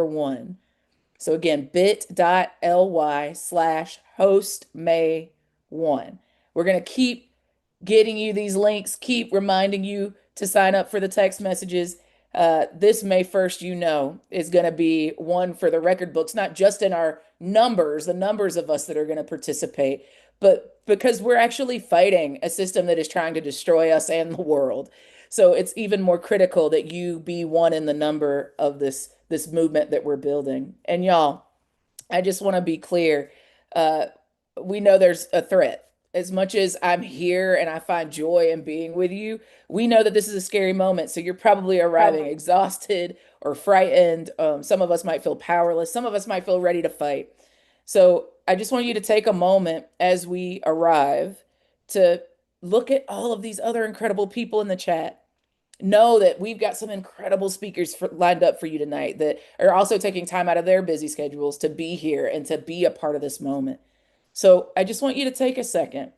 one. So again, bit.ly/hostmay1. We're going to keep getting you these links, keep reminding you to sign up for the text messages. This May 1st, is going to be one for the record books, not just in our numbers, the numbers of us that are going to participate, but because we're actually fighting a system that is trying to destroy us and the world. So it's even more critical that you be one in the number of this movement that we're building. And y'all, I just want to be clear. Uh, we know there's a threat. As much as I'm here and I find joy in being with you, we know that this is a scary moment. So you're probably arriving exhausted or frightened. Some of us might feel powerless. Some of us might feel ready to fight. So I just want you to take a moment as we arrive to look at all of these other incredible people in the chat. Know that we've got some incredible speakers lined up for you tonight that are also taking time out of their busy schedules to be here and to be a part of this moment. So I just want you to take a second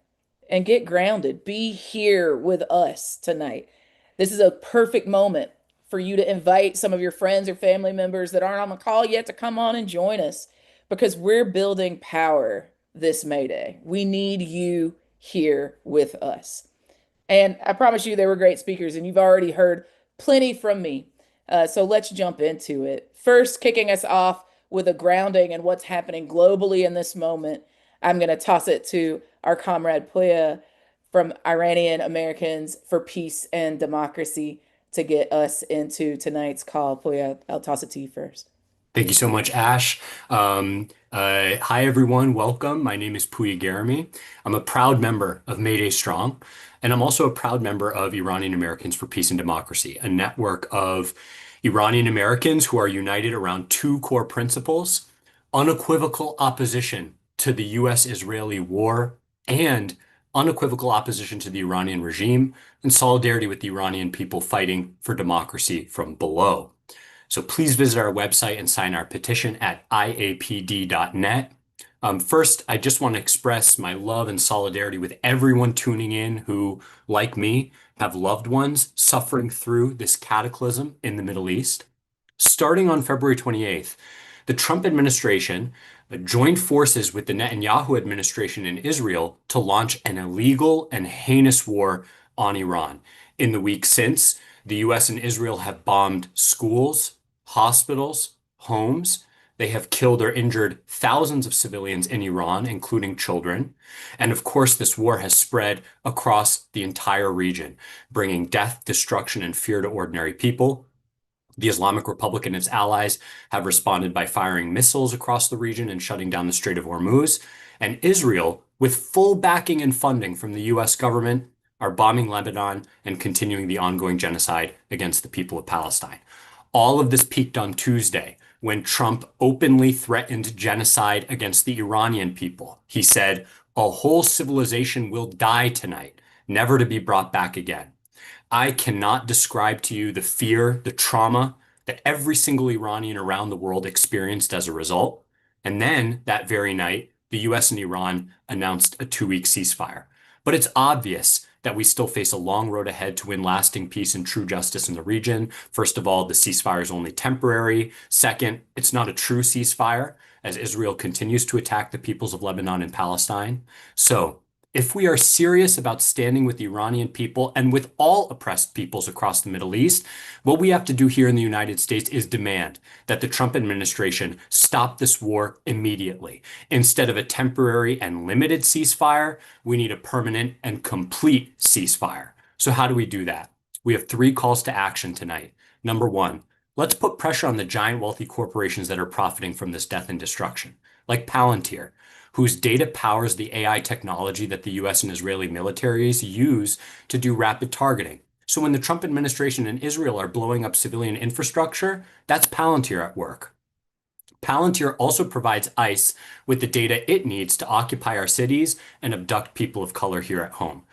and get grounded. Be here with us tonight. This is a perfect moment for you to invite some of your friends or family members that aren't on the call yet to come on and join us because we're building power this May Day. We need you here with us. And I promise you, they were great speakers, and you've already heard plenty from me. So let's jump into it. First, kicking us off with a grounding and what's happening globally in this moment, I'm going to toss it to our comrade Puya from Iranian Americans for Peace and Democracy to get us into tonight's call. Puya, I'll toss it to you first. Thank you so much, Ash. Hi, everyone. Welcome. My name is Puya Garami. I'm a proud member of Mayday Strong, and I'm also a proud member of Iranian Americans for Peace and Democracy, a network of Iranian Americans who are united around two core principles: unequivocal opposition to the U.S.-Israeli war and unequivocal opposition to the Iranian regime, and solidarity with the Iranian people fighting for democracy from below. So please visit our website and sign our petition at iapd.net. First, I just want to express my love and solidarity with everyone tuning in who, like me, have loved ones suffering through this cataclysm in the Middle East. Starting on February 28th, the Trump administration joined forces with the Netanyahu administration in Israel to launch an illegal and heinous war on Iran. In the week since, the US and Israel have bombed schools, hospitals, homes. They have killed or injured thousands of civilians in Iran, including children. And of course, this war has spread across the entire region, bringing death, destruction, and fear to ordinary people. The Islamic Republic and its allies have responded by firing missiles across the region and shutting down the Strait of Hormuz. And Israel, with full backing and funding from the US government, are bombing Lebanon and continuing the ongoing genocide against the people of Palestine. All of this peaked on Tuesday when Trump openly threatened genocide against the Iranian people. He said, "A whole civilization will die tonight, never to be brought back again." I cannot describe to you the fear, the trauma that every single Iranian around the world experienced as a result. And then that very night, the US and Iran announced a 2-week ceasefire. But it's obvious that we still face a long road ahead to win lasting peace and true justice in the region. First of all, the ceasefire is only temporary. Second, it's not a true ceasefire as Israel continues to attack the peoples of Lebanon and Palestine. So, if we are serious about standing with the Iranian people and with all oppressed peoples across the Middle East, what we have to do here in the United States is demand that the Trump administration stop this war immediately. Instead of a temporary and limited ceasefire, we need a permanent and complete ceasefire. So how do we do that? We have 3 calls to action tonight. Number 1, let's put pressure on the giant wealthy corporations that are profiting from this death and destruction, like Palantir, whose data powers the AI technology that the US and Israeli militaries use to do rapid targeting. So when the Trump administration and Israel are blowing up civilian infrastructure, that's Palantir at work. Palantir also provides ICE with the data it needs to occupy our cities and abduct people of color here at home.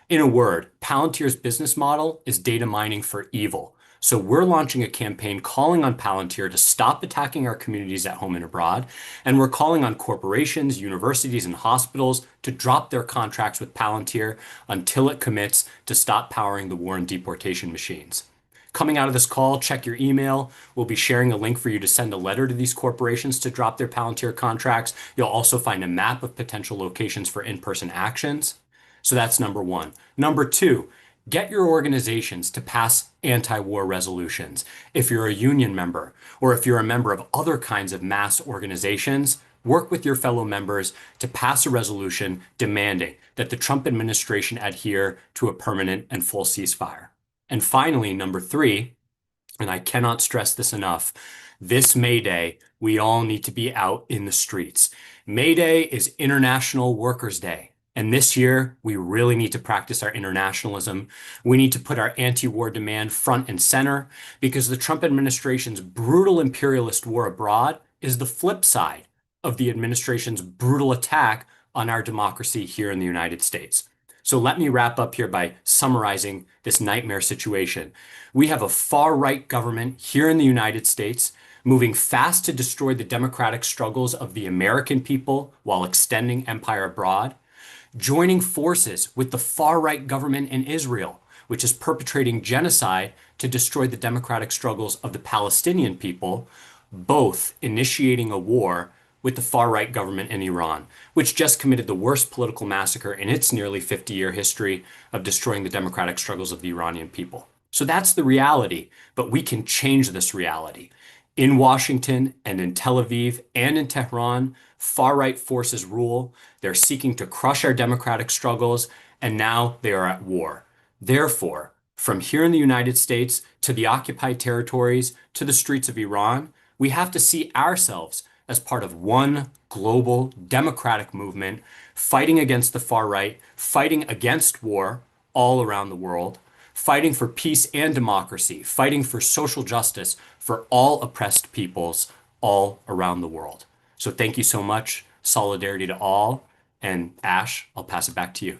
In a word, Palantir's business model is data mining for evil. So we're launching a campaign calling on Palantir to stop attacking our communities at home and abroad. And we're calling on corporations, universities, and hospitals to drop their contracts with Palantir until it commits to stop powering the war and deportation machines. Coming out of this call, check your email. We'll be sharing a link for you to send a letter to these corporations to drop their Palantir contracts. You'll also find a map of potential locations for in-person actions. So that's number one. Number two, get your organizations to pass anti-war resolutions. If you're a union member or if you're a member of other kinds of mass organizations, work with your fellow members to pass a resolution demanding that the Trump administration adhere to a permanent and full ceasefire. And finally, number three, and I cannot stress this enough, this May Day, we all need to be out in the streets. May Day is International Workers' Day. And this year, we really need to practice our internationalism. We need to put our anti-war demand front and center because the Trump administration's brutal imperialist war abroad is the flip side of the administration's brutal attack on our democracy here in the United States. So let me wrap up here by summarizing this nightmare situation. We have a far-right government here in the United States moving fast to destroy the democratic struggles of the American people while extending empire abroad, joining forces with the far-right government in Israel, which is perpetrating genocide to destroy the democratic struggles of the Palestinian people, both initiating a war with the far-right government in Iran, which just committed the worst political massacre in its nearly 50-year history of destroying the democratic struggles of the Iranian people. So that's the reality, but we can change this reality. In Washington and in Tel Aviv and in Tehran, far-right forces rule. They're seeking to crush our democratic struggles, and now they are at war. Therefore, from here in the United States to the occupied territories to the streets of Iran, we have to see ourselves as part of one global democratic movement fighting against the far right, fighting against war all around the world, fighting for peace and democracy, fighting for social justice for all oppressed peoples all around the world. So thank you so much. Solidarity to all. And Ash, I'll pass it back to you.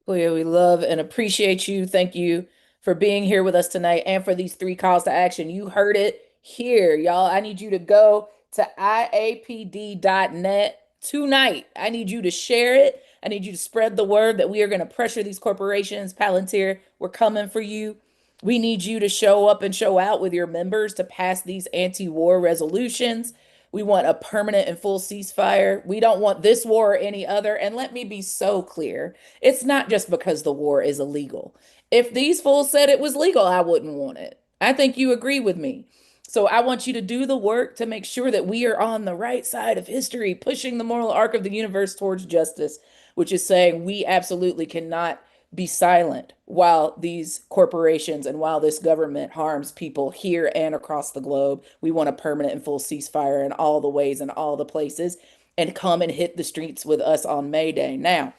Leah, we love and appreciate you. Thank you for being here with us tonight and for these three calls to action. You heard it here, y'all. I need you to go to iapd.net tonight. I need you to share it. I need you to spread the word that we are going to pressure these corporations. Palantir, we're coming for you. We need you to show up and show out with your members to pass these anti-war resolutions. We want a permanent and full ceasefire. We don't want this war or any other. And let me be so clear, it's not just because the war is illegal. If these fools said it was legal, I wouldn't want it. I think you agree with me. So I want you to do the work to make sure that we are on the right side of history, pushing the moral arc of the universe towards justice, which is saying we absolutely cannot be silent while these corporations and while this government harms people here and across the globe. We want a permanent and full ceasefire in all the ways and all the places, and come and hit the streets with us on May Day. Now,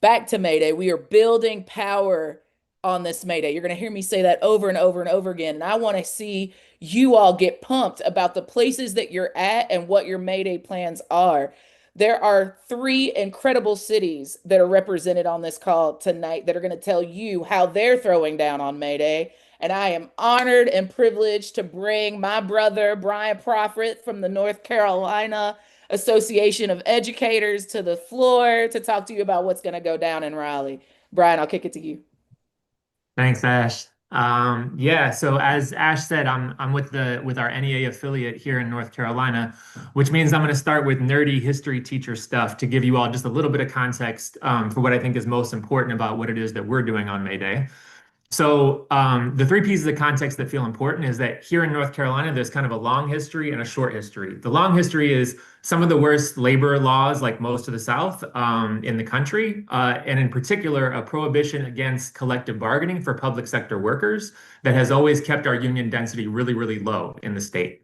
back to May Day. We are building power on this May Day. You're going to hear me say that over and over and over again. And I want to see you all get pumped about the places that you're at and what your May Day plans are. There are three incredible cities that are represented on this call tonight that are going to tell you how they're throwing down on May Day. And I am honored and privileged to bring my brother, Brian Profit from the North Carolina Association of Educators to the floor to talk to you about what's going to go down in Raleigh. Brian, I'll kick it to you. Thanks, Ash. Yeah, so as Ash said, I'm with our NEA affiliate here in North Carolina, which means I'm going to start with nerdy history teacher stuff to give you all just a little bit of context for what I think is most important about what it is that we're doing on May Day. So the three pieces of context that feel important is that here in North Carolina, there's kind of a long history and a short history. The long history is some of the worst labor laws, like most of the South in the country, and in particular, a prohibition against collective bargaining for public sector workers that has always kept our union density really, really low in the state.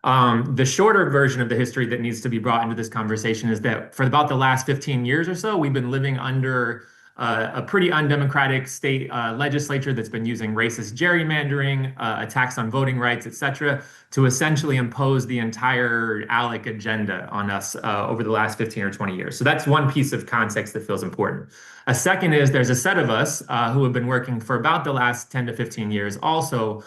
The shorter version of the history that needs to be brought into this conversation is that for about the last 15 years or so, we've been living under a pretty undemocratic state legislature that's been using racist gerrymandering, attacks on voting rights, et cetera, to essentially impose the entire ALEC agenda on us over the last 15 or 20 years. So that's one piece of context that feels important. A second is there's a set of us who have been working for about the last 10 to 15 years also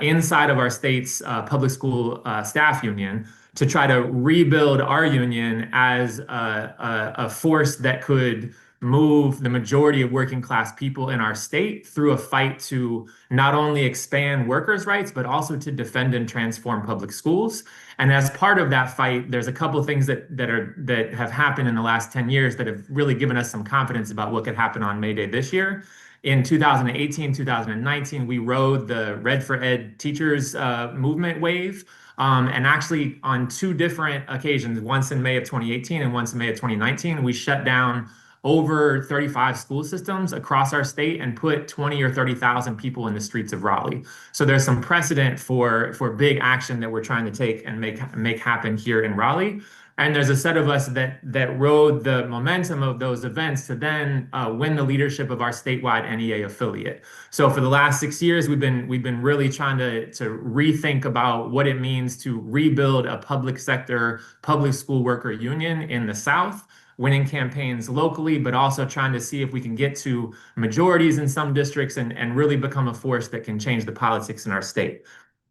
inside of our state's public school staff union to try to rebuild our union as a force that could move the majority of working class people in our state through a fight to not only expand workers' rights, but also to defend and transform public schools. And as part of that fight, there's a couple of things that have happened in the last 10 years that have really given us some confidence about what could happen on May Day this year. In 2018, 2019, we rode the Red for Ed teachers movement wave. And actually, on two different occasions, once in May of 2018 and once in May of 2019, we shut down over 35 school systems across our state and put 20 or 30,000 people in the streets of Raleigh. So there's some precedent for big action that we're trying to take and make happen here in Raleigh. And there's a set of us that rode the momentum of those events to then win the leadership of our statewide NEA affiliate. So for the last 6 years, we've been really trying to rethink about what it means to rebuild a public sector, public school worker union in the South, winning campaigns locally, but also trying to see if we can get to majorities in some districts and really become a force that can change the politics in our state.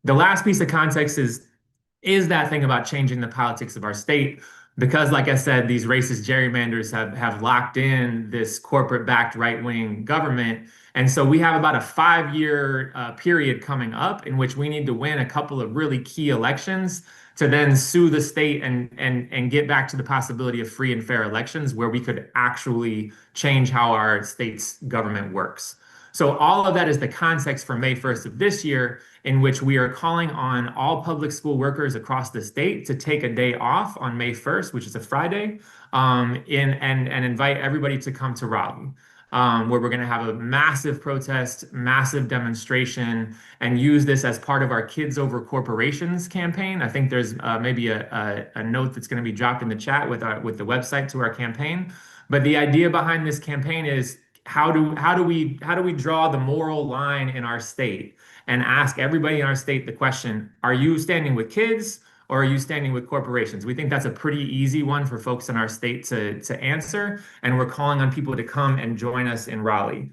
The last piece of context is that thing about changing the politics of our state. Because, like I said, these racist gerrymanders have locked in this corporate-backed right-wing government. And so we have about a 5-year period coming up in which we need to win a couple of really key elections to then sue the state and get back to the possibility of free and fair elections where we could actually change how our state's government works. So all of that is the context for May 1st of this year, in which we are calling on all public school workers across the state to take a day off on May 1st, which is a Friday, and invite everybody to come to Raleigh, where we're going to have a massive protest, massive demonstration, and use this as part of our Kids Over Corporations campaign. I think there's maybe a note that's going to be dropped in the chat with the website to our campaign. But the idea behind this campaign is how do we draw the moral line in our state and ask everybody in our state the question, are you standing with kids or are you standing with corporations? We think that's a pretty easy one for folks in our state to answer, and we're calling on people to come and join us in Raleigh.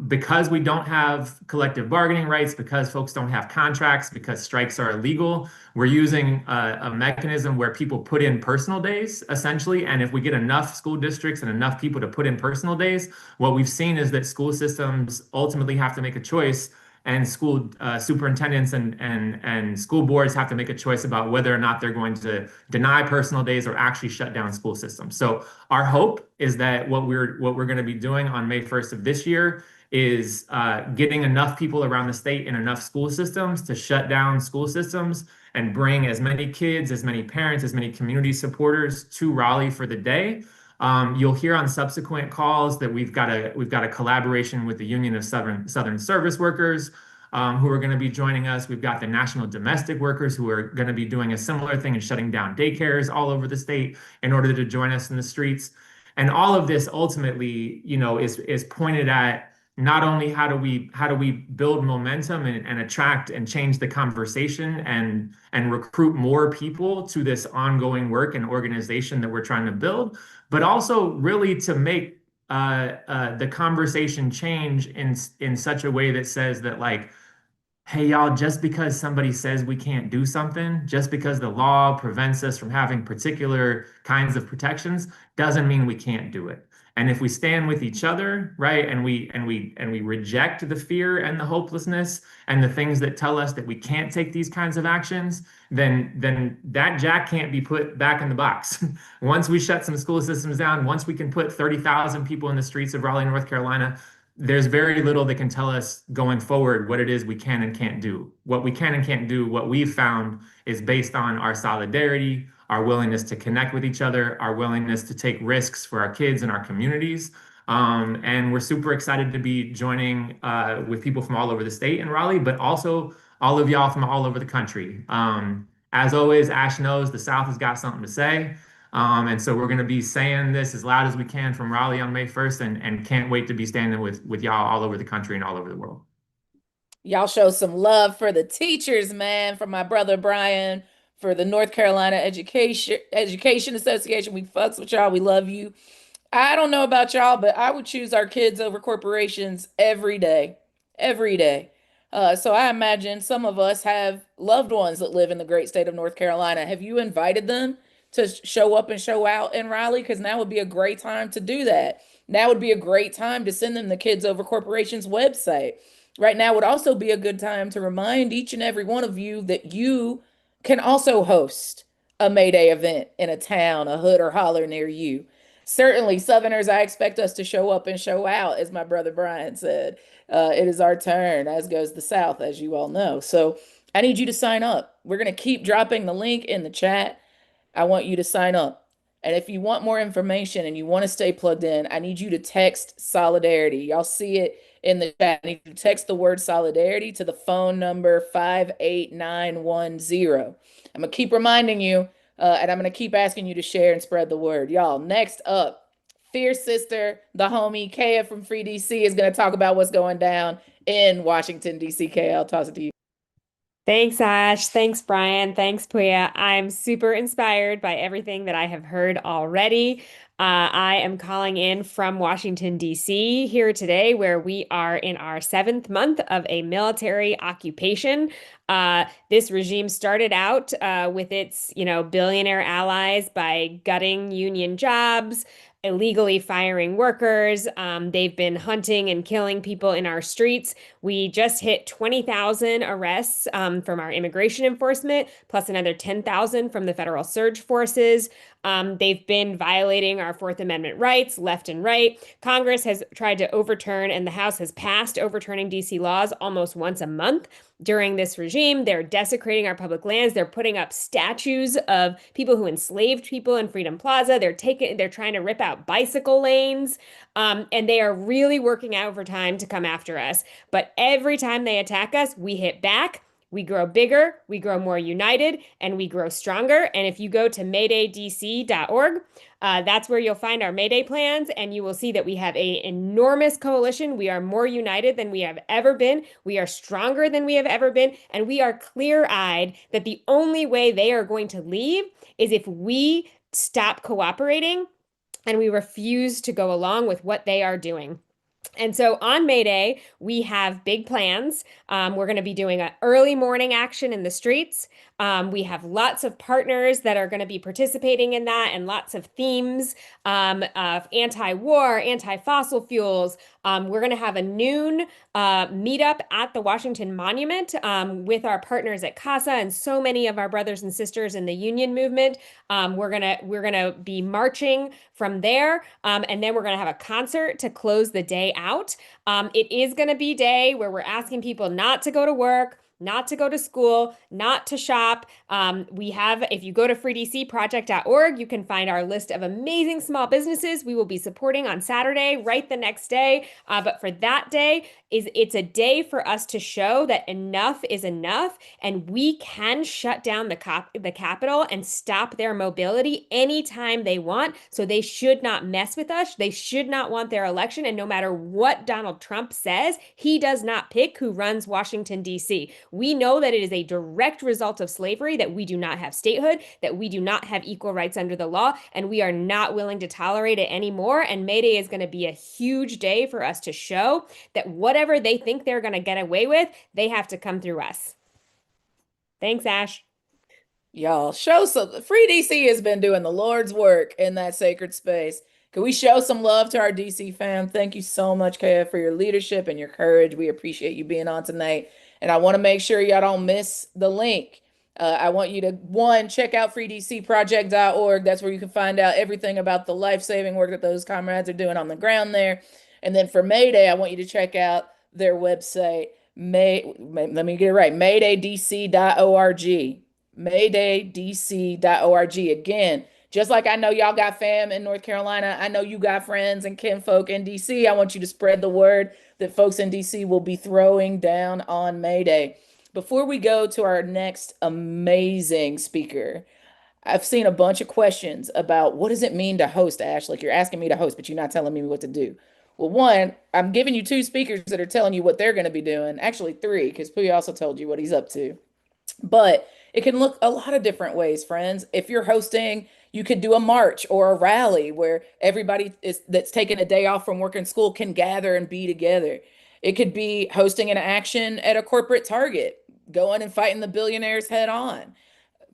Because we don't have collective bargaining rights, because folks don't have contracts, because strikes are illegal, we're using a mechanism where people put in personal days, essentially. And if we get enough school districts and enough people to put in personal days, what we've seen is that school systems ultimately have to make a choice, and school superintendents and school boards have to make a choice about whether or not they're going to deny personal days or actually shut down school systems. So our hope is that what we're going to be doing on May 1st of this year is getting enough people around the state in enough school systems to shut down school systems and bring as many kids, as many parents, as many community supporters to Raleigh for the day. You'll hear on subsequent calls that we've got a collaboration with the Union of Southern Service Workers, who are going to be joining us. We've got the National Domestic Workers who are going to be doing a similar thing and shutting down daycares all over the state in order to join us in the streets. And all of this ultimately, is pointed at not only how do we build momentum and attract and change the conversation and recruit more people to this ongoing work and organization that we're trying to build, but also really to make the conversation change in such a way that says that, like, hey, y'all, just because somebody says we can't do something, just because the law prevents us from having particular kinds of protections, doesn't mean we can't do it. And if we stand with each other, right, and we reject the fear and the hopelessness and the things that tell us that we can't take these kinds of actions, then that jack can't be put back in the box. Once we shut some school systems down, once we can put 30,000 people in the streets of Raleigh, North Carolina, there's very little that can tell us going forward what it is we can and can't do. What we can and can't do, what we've found, is based on our solidarity, our willingness to connect with each other, our willingness to take risks for our kids and our communities. And we're super excited to be joining with people from all over the state in Raleigh, but also all of y'all from all over the country. As always, Ash knows the South has got something to say. And so we're going to be saying this as loud as we can from Raleigh on May 1st, and can't wait to be standing with y'all all over the country and all over the world. Y'all show some love for the teachers, man, for my brother Brian, for the North Carolina Education Association. We fucks with y'all. We love you. I don't know about y'all, but I would choose our kids over corporations every day. Every day. So I imagine some of us have loved ones that live in the great state of North Carolina. Have you invited them to show up and show out in Raleigh? Because now would be a great time to do that. Now would be a great time to send them the Kids Over Corporation's website. Right now would also be a good time to remind each and every one of you that you can also host a May Day event in a town, a hood or holler near you. Certainly, Southerners, I expect us to show up and show out, as my brother Brian said. It is our turn, as goes the South, as you all know. So I need you to sign up. We're going to keep dropping the link in the chat. I want you to sign up. And if you want more information and you want to stay plugged in, I need you to text solidarity. Y'all see it in the chat. I need you to text the word solidarity to the phone number 58910. I'm going to keep reminding you, and I'm going to keep asking you to share and spread the word. Y'all, next up, Fierce Sister, the homie Kaya from Free DC is going to talk about what's going down in Washington, D.C. Kaya, I'll toss it to you. Thanks, Ash. Thanks, Brian. Thanks, Puya. I'm super inspired by everything that I have heard already. I am calling in from Washington, D.C. here today, where we are in our 7th month of a military occupation. This regime started out with its, billionaire allies by gutting union jobs, illegally firing workers. They've been hunting and killing people in our streets. We just hit 20,000 arrests from our immigration enforcement, plus another 10,000 from the federal surge forces. They've been violating our Fourth Amendment rights left and right. Congress has tried to overturn, and the House has passed overturning DC laws almost once a month. During this regime, they're desecrating our public lands. They're putting up statues of people who enslaved people in Freedom Plaza. They're trying to rip out bicycle lanes, and they are really working overtime to come after us. But every time they attack us, we hit back. We grow bigger, we grow more united, and we grow stronger. And if you go to maydaydc.org, that's where you'll find our Mayday plans, and you will see that we have an enormous coalition. We are more united than we have ever been. We are stronger than we have ever been, and we are clear-eyed that the only way they are going to leave is if we stop cooperating and we refuse to go along with what they are doing. And so on May Day, we have big plans. We're going to be doing an early morning action in the streets. We have lots of partners that are going to be participating in that, and lots of themes of anti-war, anti-fossil fuels. We're going to have a noon meetup at the Washington Monument with our partners at CASA and so many of our brothers and sisters in the union movement. We're gonna be marching from there, and then we're gonna have a concert to close the day out. It is gonna be a day where we're asking people not to go to work, not to go to school, not to shop. If you go to freedcproject.org, you can find our list of amazing small businesses we will be supporting on Saturday, right the next day. But for that day, it's a day for us to show that enough is enough, and we can shut down the Capitol and stop their mobility anytime they want. So they should not mess with us. They should not want their election. And no matter what Donald Trump says, he does not pick who runs Washington, D.C. We know that it is a direct result of slavery that we do not have statehood, that we do not have equal rights under the law, and we are not willing to tolerate it anymore. And May Day is going to be a huge day for us to show that whatever they think they're going to get away with, they have to come through us. Thanks, Ash. Y'all, show some. Free DC has been doing the Lord's work in that sacred space. Can we show some love to our DC fam? Thank you so much, Kaya, for your leadership and your courage. We appreciate you being on tonight. And I want to make sure y'all don't miss the link. I want you to, one, check out freedcproject.org. That's where you can find out everything about the life-saving work that those comrades are doing on the ground there. And then for May Day, I want you to check out their website, let me get it right, maydaydc.org. Maydaydc.org. Again, just like I know y'all got fam in North Carolina, I know you got friends and kinfolk in DC. I want you to spread the word that folks in DC will be throwing down on May Day. Before we go to our next amazing speaker, I've seen a bunch of questions about what does it mean to host, Ash? Like you're asking me to host, but you're not telling me what to do. Well, one, I'm giving you two speakers that are telling you what they're going to be doing. Actually, three, because Puya also told you what he's up to. But it can look a lot of different ways, friends. If you're hosting, you could do a march or a rally where everybody that's taking a day off from work and school can gather and be together. It could be hosting an action at a corporate target, going and fighting the billionaires head on.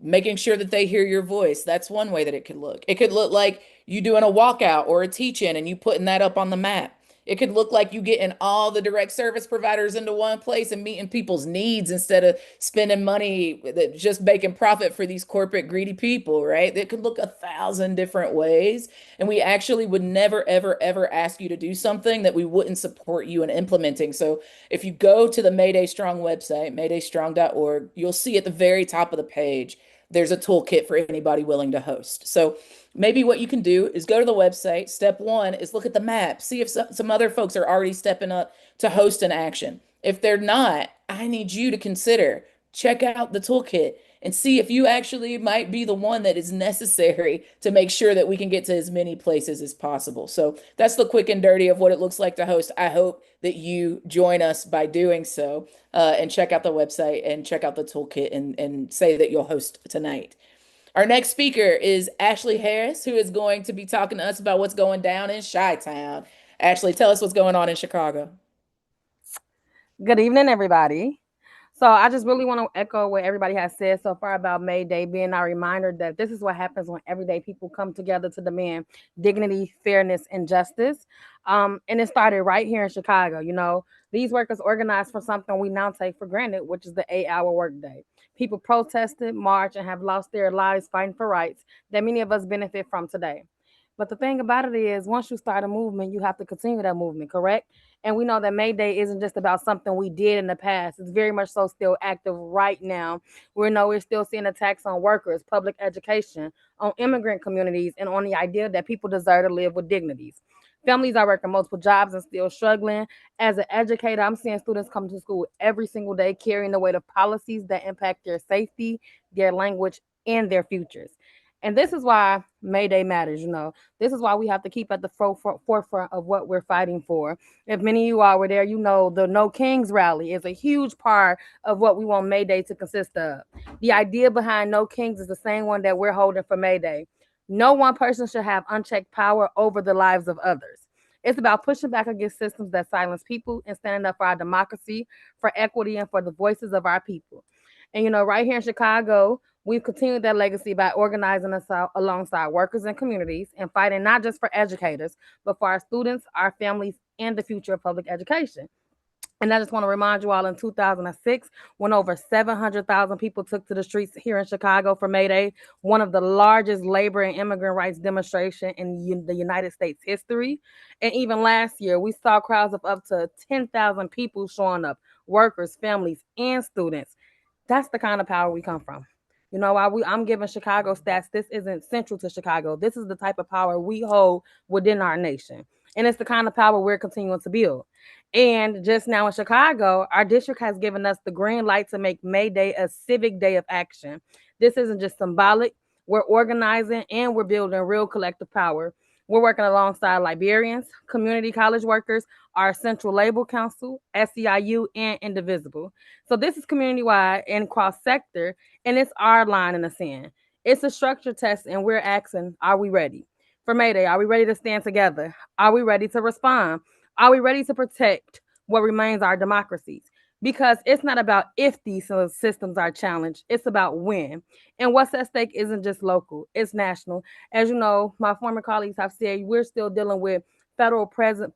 making sure that they hear your voice. That's one way that it could look. It could look like you doing a walkout or a teach-in and you putting that up on the map. It could look like you getting all the direct service providers into one place and meeting people's needs instead of spending money that just making profit for these corporate greedy people, right? It could look 1,000 different ways. And we actually would never, ever, ever ask you to do something that we wouldn't support you in implementing. So if you go to the Mayday Strong website, maydaystrong.org, you'll see at the very top of the page, there's a toolkit for anybody willing to host. So maybe what you can do is go to the website. Step one is look at the map, see if some other folks are already stepping up to host an action. If they're not, I need you to consider check out the toolkit and see if you actually might be the one that is necessary to make sure that we can get to as many places as possible. So that's the quick and dirty of what it looks like to host. I hope that you join us by doing so, and check out the website and check out the toolkit and say that you'll host tonight. Our next speaker is Ashley Harris, who is going to be talking to us about what's going down in Chi-Town. Ashley, tell us what's going on in Chicago. Good evening, everybody. So I just really want to echo what everybody has said so far about May Day being our reminder that this is what happens when everyday people come together to demand dignity, fairness, and justice. And it started right here in Chicago. You know, these workers organized for something we now take for granted, which is the 8-hour workday. People protested, marched, and have lost their lives fighting for rights that many of us benefit from today. But the thing about it is, once you start a movement, you have to continue that movement, correct? And we know that May Day isn't just about something we did in the past. It's very much so still active right now. We know we're still seeing attacks on workers, public education, on immigrant communities, and on the idea that people deserve to live with dignities. Families are working multiple jobs and still struggling. As an educator, I'm seeing students come to school every single day carrying the weight of policies that impact their safety, their language, and their futures. And this is why May Day matters, you know. This is why we have to keep at the forefront of what we're fighting for. If many of you all were there, you know the No Kings rally is a huge part of what we want May Day to consist of. The idea behind No Kings is the same one that we're holding for May Day. No one person should have unchecked power over the lives of others. It's about pushing back against systems that silence people and standing up for our democracy, for equity, and for the voices of our people. And you know, right here in Chicago, we've continued that legacy by organizing us alongside workers and communities and fighting not just for educators, but for our students, our families, and the future of public education. And I just want to remind you all in 2006, when over 700,000 people took to the streets here in Chicago for May Day, one of the largest labor and immigrant rights demonstration in the United States history. And even last year, we saw crowds of up to 10,000 people showing up, workers, families, and students. That's the kind of power we come from. You know, while I'm giving Chicago stats, this isn't central to Chicago. This is the type of power we hold within our nation. And it's the kind of power we're continuing to build. And just now in Chicago, our district has given us the green light to make May Day a civic day of action. This isn't just symbolic. We're organizing and we're building real collective power. We're working alongside librarians, community college workers, our Central Labor Council, SEIU, and Indivisible. So this is community-wide and cross-sector, and it's our line in the sand. It's a structure test, and we're asking, are we ready? For May Day, are we ready to stand together? Are we ready to respond? Are we ready to protect what remains our democracies? Because it's not about if these systems are challenged, it's about when. And what's at stake isn't just local, it's national. As you know, my former colleagues have said, we're still dealing with federal presence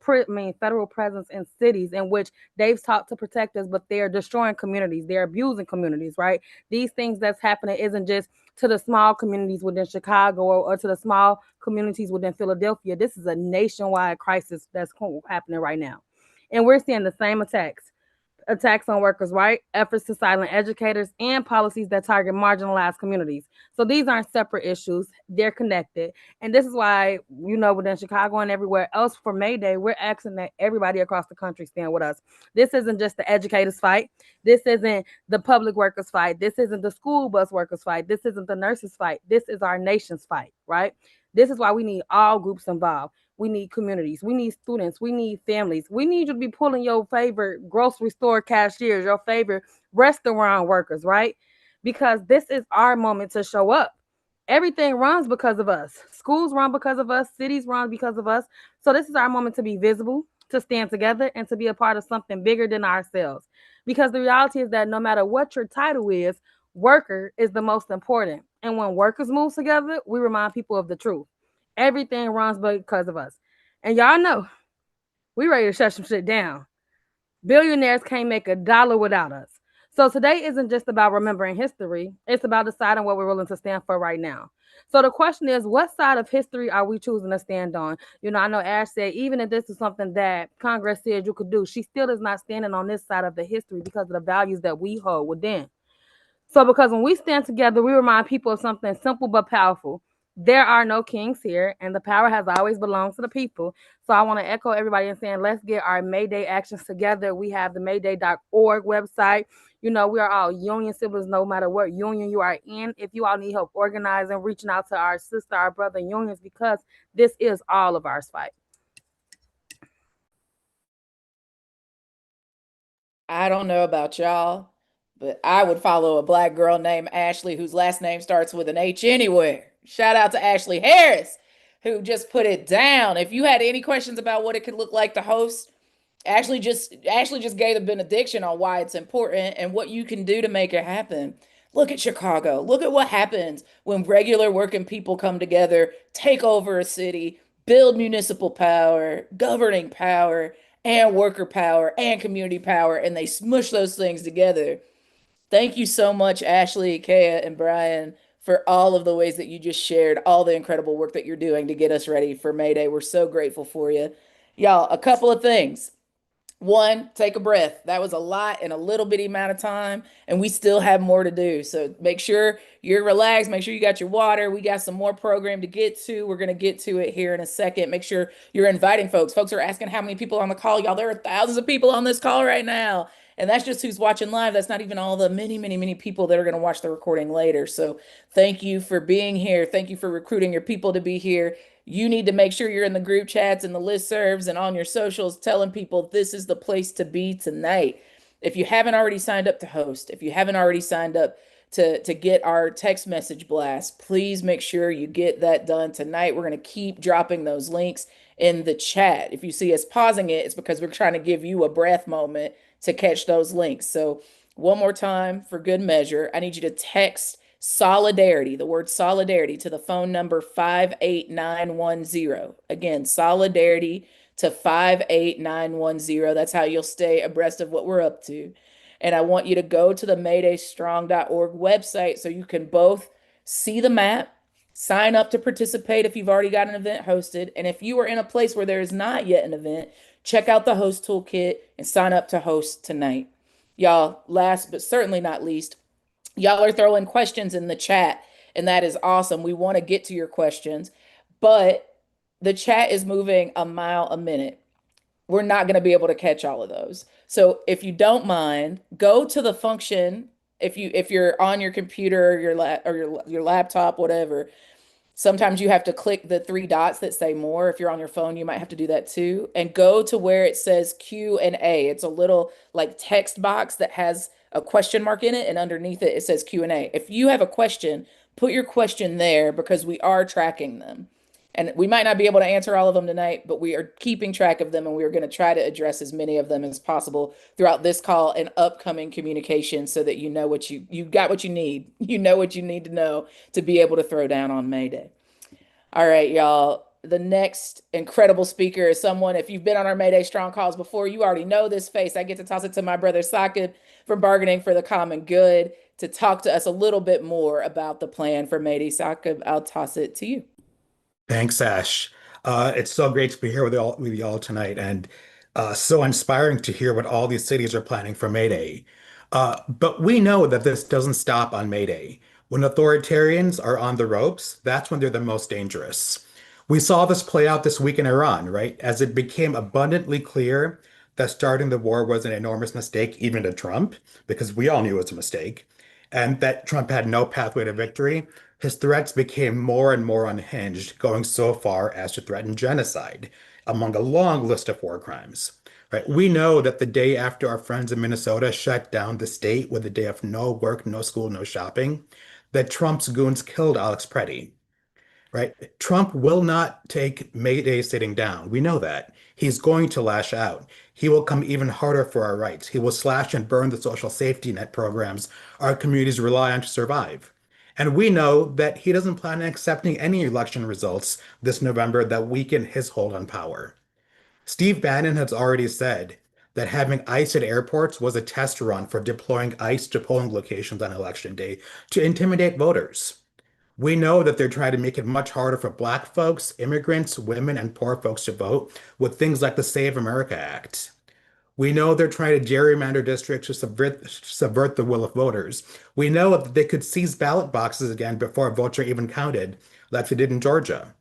in cities in which they've sought to protect us, but they're destroying communities, they're abusing communities, right? These things that's happening isn't just to the small communities within Chicago or to the small communities within Philadelphia. This is a nationwide crisis that's happening right now. And we're seeing the same attacks on workers' right, efforts to silence educators, and policies that target marginalized communities. So these aren't separate issues, they're connected. And this is why, you know, within Chicago and everywhere else for May Day, we're asking that everybody across the country stand with us. This isn't just the educators' fight. This isn't the public workers' fight. This isn't the school bus workers' fight. This isn't the nurses' fight. This is our nation's fight, right? This is why we need all groups involved. We need communities. We need students. We need families. We need you to be pulling your favorite grocery store cashiers, your favorite restaurant workers, right? Because this is our moment to show up. Everything runs because of us. Schools run because of us. Cities run because of us. So this is our moment to be visible, to stand together, and to be a part of something bigger than ourselves. Because the reality is that no matter what your title is, Worker is the most important. And when workers move together, we remind people of the truth. Everything runs because of us. And y'all know we ready to shut some shit down. Billionaires can't make a dollar without us. So today isn't just about remembering history, it's about deciding what we're willing to stand for right now. So the question is, what side of history are we choosing to stand on? I know Ash said even if this is something that Congress said you could do, she still is not standing on this side of the history because of the values that we hold within. So, because when we stand together, we remind people of something simple but powerful. There are no kings here, and the power has always belonged to the people. So, I want to echo everybody in saying, let's get our May Day actions together. We have the mayday.org website. We are all union siblings, no matter what union you are in. If you all need help organizing, reaching out to our sister, our brother unions, because this is all of our fight. I don't know about y'all, but I would follow a black girl named Ashley whose last name starts with an H anywhere. Shout out to Ashley Harris, who just put it down. If you had any questions about what it could look like to host, Ashley just gave a benediction on why it's important and what you can do to make it happen. Look at Chicago. Look at what happens when regular working people come together, take over a city, build municipal power, governing power, and worker power and community power, and they smush those things together. Thank you so much, Ashley, Kea, and Brian, for all of the ways that you just shared, all the incredible work that you're doing to get us ready for May Day. We're so grateful for you. Y'all, a couple of things. One, take a breath. That was a lot in a little bitty amount of time, and we still have more to do. So make sure you're relaxed. Make sure you got your water. We got some more program to get to. We're going to get to it here in a second. Make sure you're inviting folks. Folks are asking how many people on the call. Y'all, there are thousands of people on this call right now. And that's just who's watching live. That's not even all the many, many, many people that are going to watch the recording later. So thank you for being here. Thank you for recruiting your people to be here. You need to make sure you're in the group chats and the listservs and on your socials telling people this is the place to be tonight. If you haven't already signed up to host, if you haven't already signed up to get our text message blast, please make sure you get that done tonight. We're going to keep dropping those links in the chat. If you see us pausing it, it's because we're trying to give you a breath moment to catch those links. So, one more time for good measure, I need you to text solidarity, the word solidarity, to the phone number 58910. Again, solidarity to 58910. That's how you'll stay abreast of what we're up to. And I want you to go to the maydaystrong.org website so you can both see the map, sign up to participate if you've already got an event hosted. And if you are in a place where there is not yet an event, check out the host toolkit and sign up to host tonight. Y'all, last but certainly not least, y'all are throwing questions in the chat, and that is awesome. We want to get to your questions, but the chat is moving a mile a minute. We're not going to be able to catch all of those. So if you don't mind, go to the function. If you're on your computer or your laptop, whatever, sometimes you have to click the three dots that say more. If you're on your phone, you might have to do that too. And go to where it says Q&A. It's a little like text box that has a question mark in it, and underneath it, it says Q&A. If you have a question, put your question there because we are tracking them. And we might not be able to answer all of them tonight, but we are keeping track of them, and we are going to try to address as many of them as possible throughout this call and upcoming communication so that you know what you got what you need. You know what you need to know to be able to throw down on May Day. All right, y'all. The next incredible speaker is someone, if you've been on our May Day Strong calls before, you already know this face. I get to toss it to my brother Sakib from Bargaining for the Common Good to talk to us a little bit more about the plan for May Day. Sakib, I'll toss it to you. Thanks, Ash. It's so great to be here with you all tonight, and so inspiring to hear what all these cities are planning for May Day. But we know that this doesn't stop on May Day. When authoritarians are on the ropes, that's when they're the most dangerous. We saw this play out this week in Iran, right? As it became abundantly clear that starting the war was an enormous mistake, even to Trump, because we all knew it was a mistake, and that Trump had no pathway to victory. His threats became more and more unhinged, going so far as to threaten genocide, among a long list of war crimes. Right? We know that the day after our friends in Minnesota shut down the state with a day of no work, no school, no shopping, that Trump's goons killed Alex Preddy. right? Trump will not take May Day sitting down. We know that. He's going to lash out. He will come even harder for our rights. He will slash and burn the social safety net programs our communities rely on to survive. And we know that he doesn't plan on accepting any election results this November that weaken his hold on power. Steve Bannon has already said that having ICE at airports was a test run for deploying ICE to polling locations on election day to intimidate voters. We know that they're trying to make it much harder for Black folks, immigrants, women, and poor folks to vote with things like the Save America Act. We know they're trying to gerrymander districts to subvert the will of voters. We know that they could seize ballot boxes again before votes are even counted, like they did in Georgia.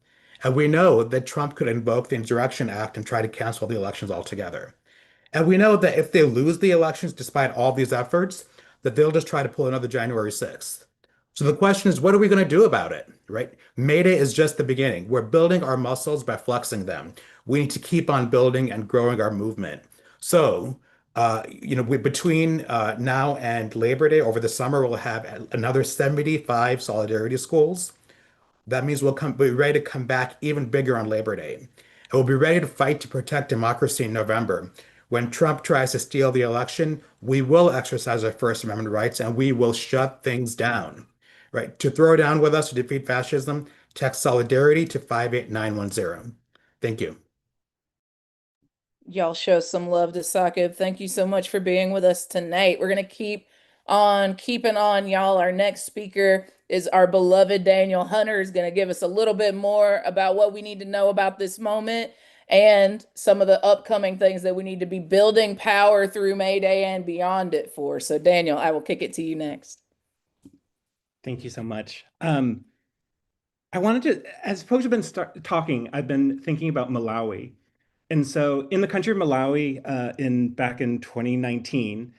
And we know that Trump could invoke the Insurrection Act and try to cancel the elections altogether. And we know that if they lose the elections despite all these efforts, that they'll just try to pull another January 6th. So the question is, what are we going to do about it, right? May Day is just the beginning. We're building our muscles by flexing them. We need to keep on building and growing our movement. So, between now and Labor Day over the summer, we'll have another 75 solidarity schools. That means be ready to come back even bigger on Labor Day. And we'll be ready to fight to protect democracy in November. When Trump tries to steal the election, we will exercise our First Amendment rights and we will shut things down. Right? To throw down with us to defeat fascism, text solidarity to 58910. Thank you. Y'all show some love to Saqib. Thank you so much for being with us tonight. We're going to keep on keeping on, y'all. Our next speaker is our beloved Daniel Hunter, is going to give us a little bit more about what we need to know about this moment and some of the upcoming things that we need to be building power through May Day and beyond it for. So, Daniel, I will kick it to you next. Thank you so much. I wanted to, as folks have been talking, I've been thinking about Malawi. And so in the country of Malawi, back in 2019,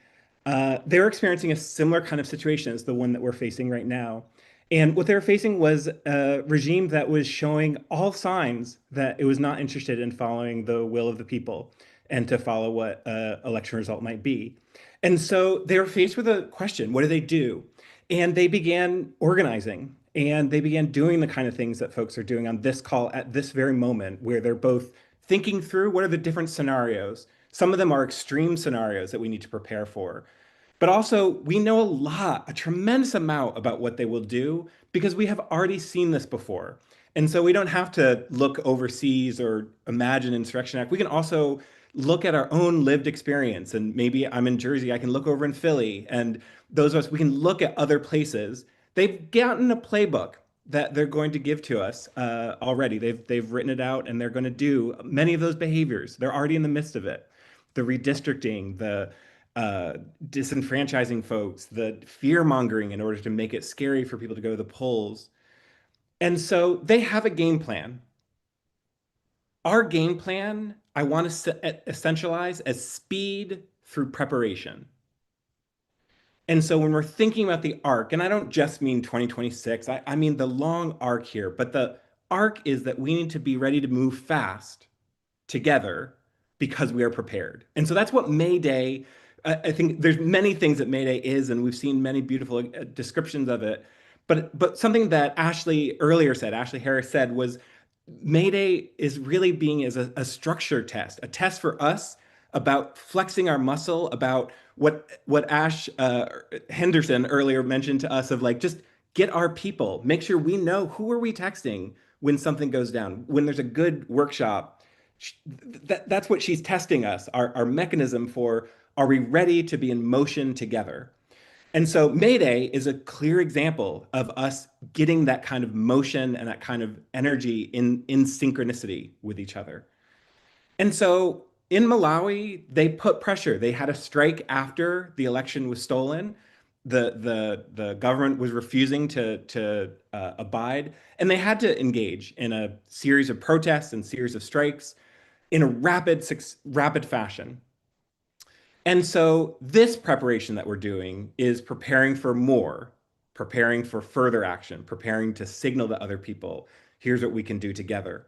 they were experiencing a similar kind of situation as the one that we're facing right now. And what they were facing was a regime that was showing all signs that it was not interested in following the will of the people and to follow what election result might be. And so they were faced with a question: what do they do? And they began organizing, and they began doing the kind of things that folks are doing on this call at this very moment, where they're both thinking through what are the different scenarios. Some of them are extreme scenarios that we need to prepare for. But also, we know a tremendous amount about what they will do because we have already seen this before. And so we don't have to look overseas or imagine Insurrection Act. We can also look at our own lived experience. And maybe I'm in Jersey, I can look over in Philly. And those of us, we can look at other places. They've gotten a playbook that they're going to give to us already. They've written it out, and they're going to do many of those behaviors. They're already in the midst of it. The redistricting, the disenfranchising folks, the fear mongering in order to make it scary for people to go to the polls. And so they have a game plan. Our game plan, I want to essentialize as speed through preparation. And so when we're thinking about the arc, and I don't just mean 2026, I mean the long arc here, but the arc is that we need to be ready to move fast together because we are prepared. And so that's what May Day, I think there's many things that May Day is, and we've seen many beautiful descriptions of it. But something that Ashley Harris said was May Day is really being as a structure test, a test for us about flexing our muscle, about what Ash Henderson earlier mentioned to us of like, just get our people, make sure we know who are we texting when something goes down, when there's a good workshop. That's what she's testing us, our mechanism for, are we ready to be in motion together? And so May Day is a clear example of us getting that kind of motion and that kind of energy in synchronicity with each other. And so in Malawi, they put pressure. They had a strike after the election was stolen. The government was refusing to abide, and they had to engage in a series of protests and series of strikes in a rapid fashion. And so this preparation that we're doing is preparing for more, preparing for further action, preparing to signal to other people, here's what we can do together.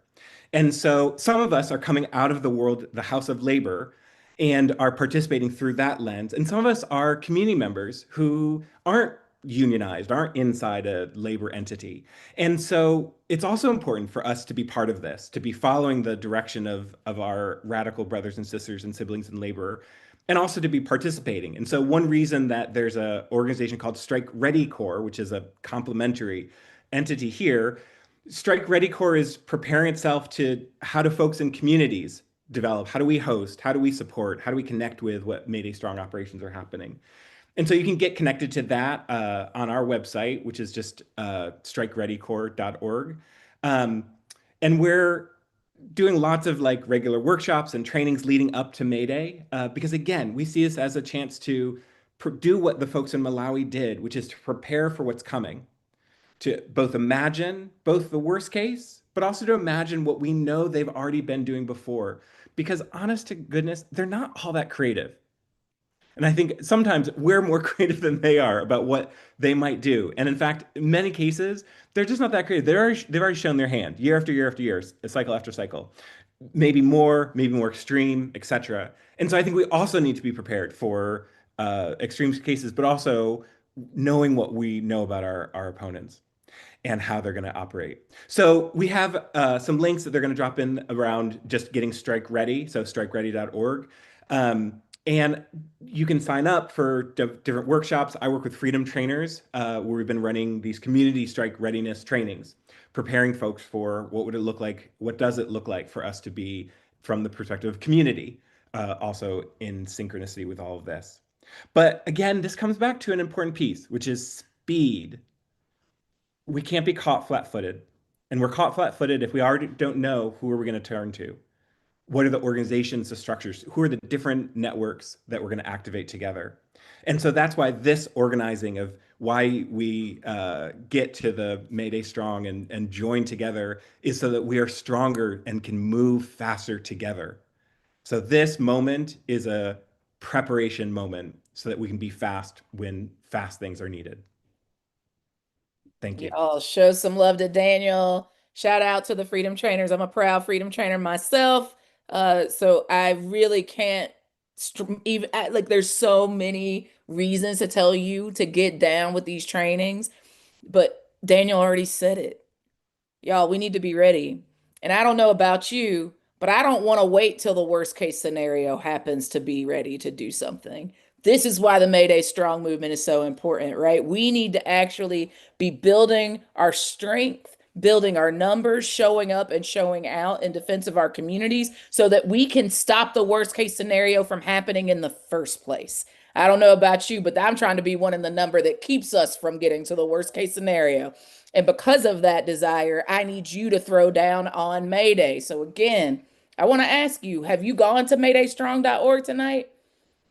And so some of us are coming out of the House of Labor, and are participating through that lens. And some of us are community members who aren't unionized, aren't inside a labor entity. And so it's also important for us to be part of this, to be following the direction of our radical brothers and sisters and siblings in labor, and also to be participating. And so one reason that there's an organization called Strike Ready Corps, which is a complementary entity here, Strike Ready Corps is preparing itself to how do folks in communities develop? How do we host? How do we support? How do we connect with what Mayday Strong operations are happening? And so you can get connected to that on our website, which is just strikereadycorps.org. And we're doing lots of like regular workshops and trainings leading up to May Day, because again, we see this as a chance to do what the folks in Malawi did, which is to prepare for what's coming, to both imagine both the worst case, but also to imagine what we know they've already been doing before. Because honest to goodness, they're not all that creative. And I think sometimes we're more creative than they are about what they might do. And in fact, in many cases, they're just not that creative. They've already shown their hand year after year after year, cycle after cycle, maybe more extreme, etc. And so I think we also need to be prepared for extreme cases, but also knowing what we know about our opponents and how they're going to operate. So we have some links that they're going to drop in around just getting Strike Ready, so strikeready.org. And you can sign up for different workshops. I work with Freedom Trainers, where we've been running these community strike readiness trainings, preparing folks for what would it look like, what does it look like for us to be from the perspective of community, also in synchronicity with all of this. But again, this comes back to an important piece, which is speed. We can't be caught flat-footed. And we're caught flat-footed if we already don't know who are we going to turn to. What are the organizations, the structures? Who are the different networks that we're going to activate together? And so that's why this organizing of why we get to the Mayday Strong and join together is so that we are stronger and can move faster together. So this moment is a preparation moment so that we can be fast when fast things are needed. Thank you. Y'all show some love to Daniel. Shout out to the Freedom Trainers. I'm a proud Freedom Trainer myself. So I really can't even like there's so many reasons to tell you to get down with these trainings, but Daniel already said it. Y'all, we need to be ready. And I don't know about you, but I don't want to wait till the worst case scenario happens to be ready to do something. This is why the Mayday Strong movement is so important, right? We need to actually be building our strength, building our numbers, showing up and showing out in defense of our communities so that we can stop the worst case scenario from happening in the first place. I don't know about you, but I'm trying to be one in the number that keeps us from getting to the worst case scenario. And because of that desire, I need you to throw down on Mayday. So again, I want to ask you, have you gone to maydaystrong.org tonight?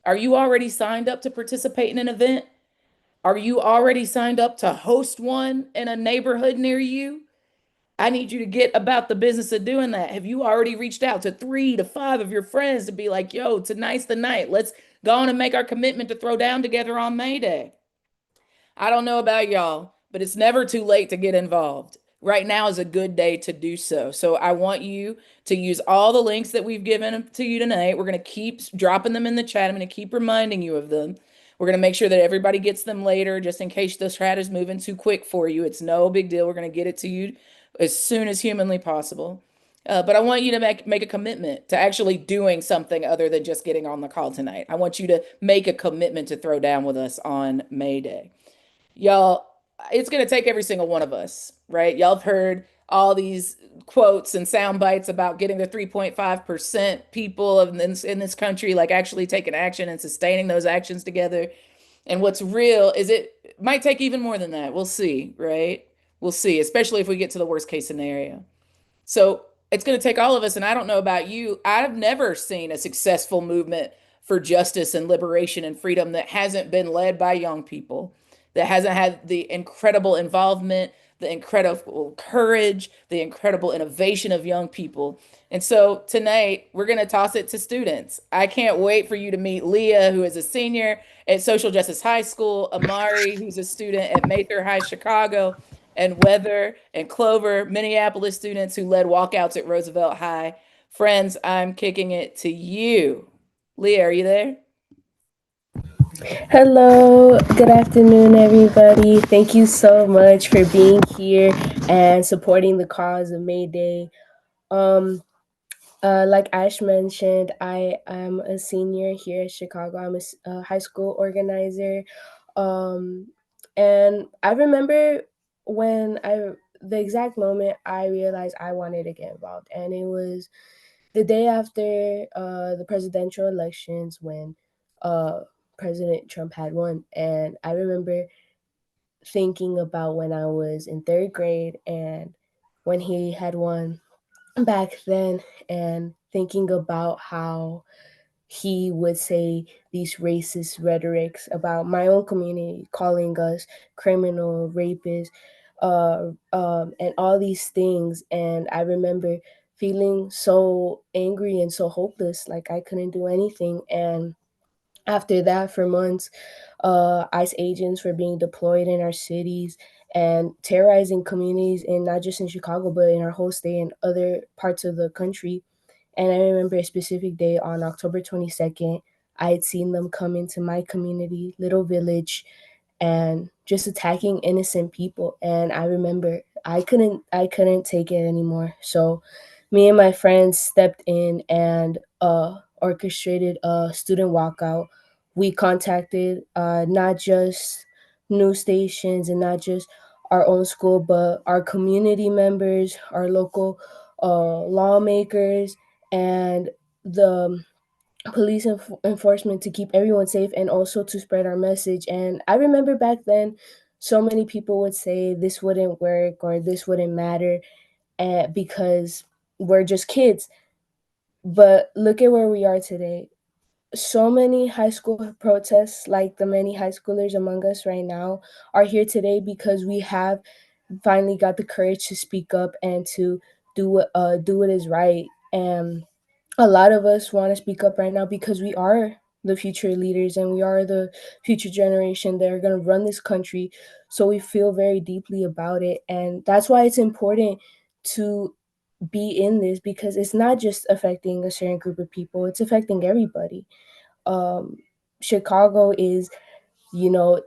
Are you already signed up to participate in an event? Are you already signed up to host one in a neighborhood near you? I need you to get about the business of doing that. Have you already reached out to 3 to 5 of your friends to be like, yo, tonight's the night. Let's go on and make our commitment to throw down together on May Day. I don't know about y'all, but it's never too late to get involved. Right now is a good day to do so. So I want you to use all the links that we've given to you tonight. We're going to keep dropping them in the chat. I'm going to keep reminding you of them. We're going to make sure that everybody gets them later, just in case the chat is moving too quick for you. It's no big deal. We're going to get it to you as soon as humanly possible. But I want you to make a commitment to actually doing something other than just getting on the call tonight. I want you to make a commitment to throw down with us on May Day. Y'all, it's going to take every single one of us, right? Y'all have heard all these quotes and sound bites about getting the 3.5% people in this country, like actually taking action and sustaining those actions together. And what's real is it might take even more than that. We'll see, right? We'll see, especially if we get to the worst case scenario. So it's going to take all of us. And I don't know about you. I've never seen a successful movement for justice and liberation and freedom that hasn't been led by young people, that hasn't had the incredible involvement, the incredible courage, the incredible innovation of young people. And so tonight we're going to toss it to students. I can't wait for you to meet Leah, who is a senior at Social Justice High School, Amari, who's a student at Mather High Chicago, and Weather and Clover, Minneapolis students who led walkouts at Roosevelt High. Friends, I'm kicking it to you. Leah, are you there? Hello, good afternoon, everybody. Thank you so much for being here and supporting the cause of May Day. Um, like Ash mentioned, I am a senior here at Chicago. I'm a high school organizer. Um, and I remember when the exact moment I realized I wanted to get involved, and it was the day after the presidential elections when uh, President Trump had won. And I remember thinking about when I was in third grade and when he had won back then, and thinking about how he would say these racist rhetorics about my own community, calling us criminal, rapists, and all these things. And I remember feeling so angry and so hopeless, like I couldn't do anything. And after that, for months, ICE agents were being deployed in our cities and terrorizing communities, and not just in Chicago, but in our whole state and other parts of the country. And I remember a specific day on October 22nd, I had seen them come into my community, little village, and just attacking innocent people. And I remember I couldn't take it anymore. So me and my friends stepped in and orchestrated a student walkout. We contacted not just news stations and not just our own school, but our community members, our local lawmakers, and the police enforcement to keep everyone safe and also to spread our message. And I remember back then, so many people would say this wouldn't work or this wouldn't matter because we're just kids. But look at where we are today. So many high school protests, like the many high schoolers among us right now, are here today because we have finally got the courage to speak up and to do what is right. And a lot of us want to speak up right now because we are the future leaders and we are the future generation that are going to run this country. So we feel very deeply about it. And that's why it's important to be in this, because it's not just affecting a certain group of people, it's affecting everybody. um Chicago is, you know,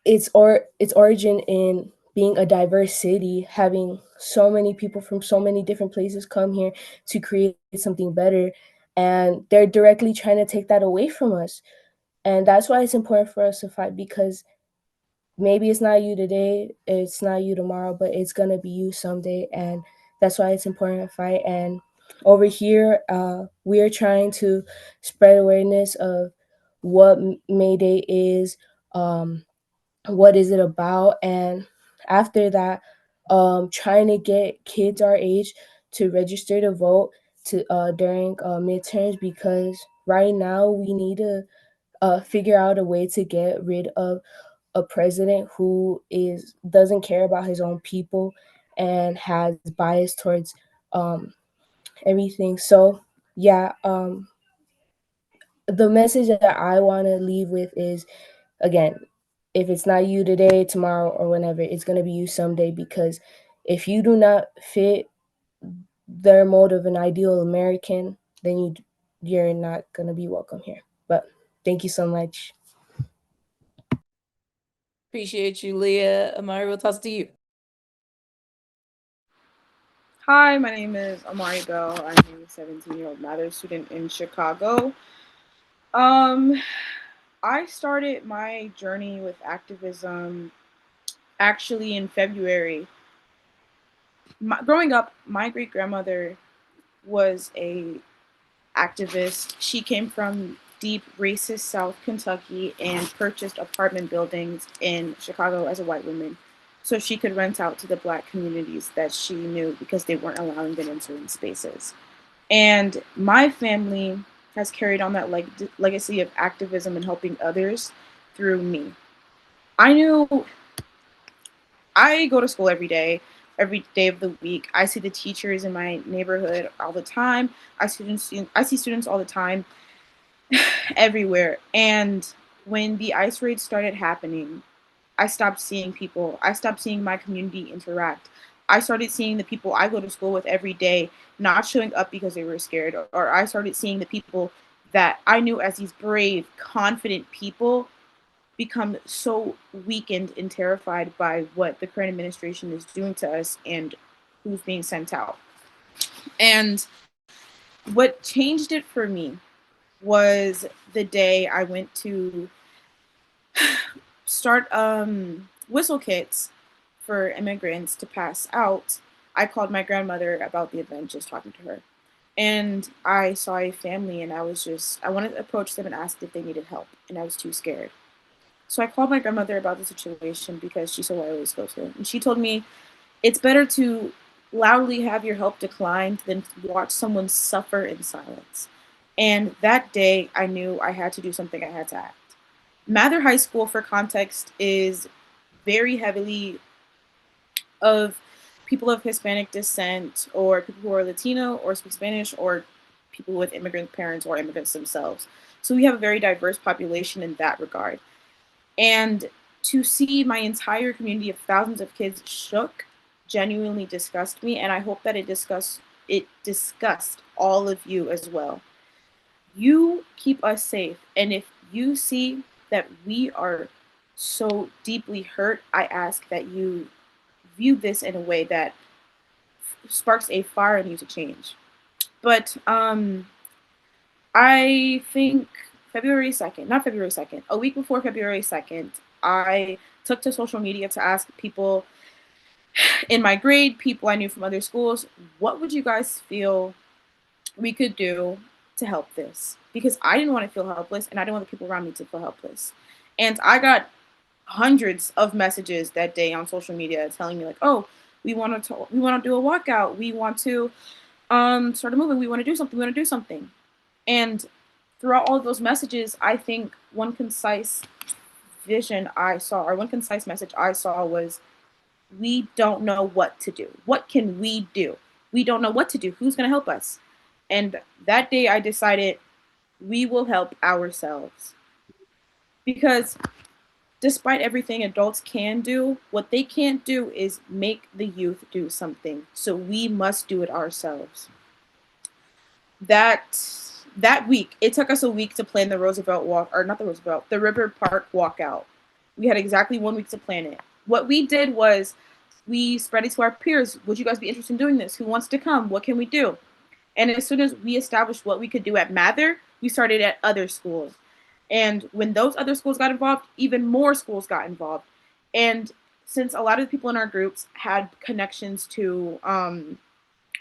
its origin in being a diverse city, having so many people from so many different places come here to create something better, and they're directly trying to take that away from us. And that's why it's important for us to fight, because maybe it's not you today, it's not you tomorrow, but it's gonna be you someday. And that's why it's important to fight. And over here, we are trying to spread awareness of what May Day is, um, what is it about, and after that, trying to get kids our age to register to vote to during midterms, because right now we need to figure out a way to get rid of a president who is doesn't care about his own people and has bias towards um, everything. So yeah, the message that I want to leave with is, again, if it's not you today, tomorrow, or whenever, it's going to be you someday. Because if you do not fit their mold of an ideal American, then you're not going to be welcome here. But thank you so much. Appreciate you, Leah. Amari, we'll toss it to you. Hi, my name is Amari Bell. I'm a 17-year-old math student in Chicago. Um, I started my journey with activism actually in February. Growing up, my great grandmother was a activist. She came from deep racist South Kentucky and purchased apartment buildings in Chicago as a white woman so she could rent out to the black communities that she knew because they weren't allowing them in certain spaces. And my family has carried on that legacy of activism and helping others through me. I knew I go to school every day of the week. I see the teachers in my neighborhood all the time. I see students all the time everywhere. And when the ice raids started happening, I stopped seeing people. I stopped seeing my community interact. I started seeing the people I go to school with every day not showing up because they were scared, or I started seeing the people that I knew as these brave, confident people become so weakened and terrified by what the current administration is doing to us and who's being sent out. And what changed it for me was the day I went to start whistle kits for immigrants to pass out. I called my grandmother about the event, just talking to her. And I saw a family and I wanted to approach them and ask if they needed help. And I was too scared. So I called my grandmother about the situation because she's who I always go to. And she told me it's better to loudly have your help declined than watch someone suffer in silence. And that day I knew I had to do something, I had to act. Mather High School, for context, is very heavily of people of Hispanic descent or people who are Latino or speak Spanish or people with immigrant parents or immigrants themselves. So we have a very diverse population in that regard. And to see my entire community of thousands of kids shook genuinely disgusted me, and I hope that it disgust all of you as well. You keep us safe, and if you see that we are so deeply hurt, I ask that you view this in a way that sparks a fire in you to change. But I think February 2nd, not February 2nd, a week before February 2nd, I took to social media to ask people in my grade, people I knew from other schools, what would you guys feel we could do to help this? Because I didn't want to feel helpless and I didn't want the people around me to feel helpless. And I got hundreds of messages that day on social media telling me like, oh, we want to do a walkout. We want to start a movement. We want to do something. We want to do something. And throughout all of those messages, I think one concise vision I saw, or one concise message I saw was, we don't know what to do. What can we do? We don't know what to do. Who's going to help us? And that day I decided we will help ourselves. Because despite everything adults can do, what they can't do is make the youth do something. So we must do it ourselves. That week, it took us a week to plan the Roosevelt walk, or not the Roosevelt, the River Park walkout. We had exactly 1 week to plan it. What we did was we spread it to our peers. Would you guys be interested in doing this? Who wants to come? What can we do? And as soon as we established what we could do at Mather, we started at other schools. And when those other schools got involved, even more schools got involved. And since a lot of the people in our groups had connections to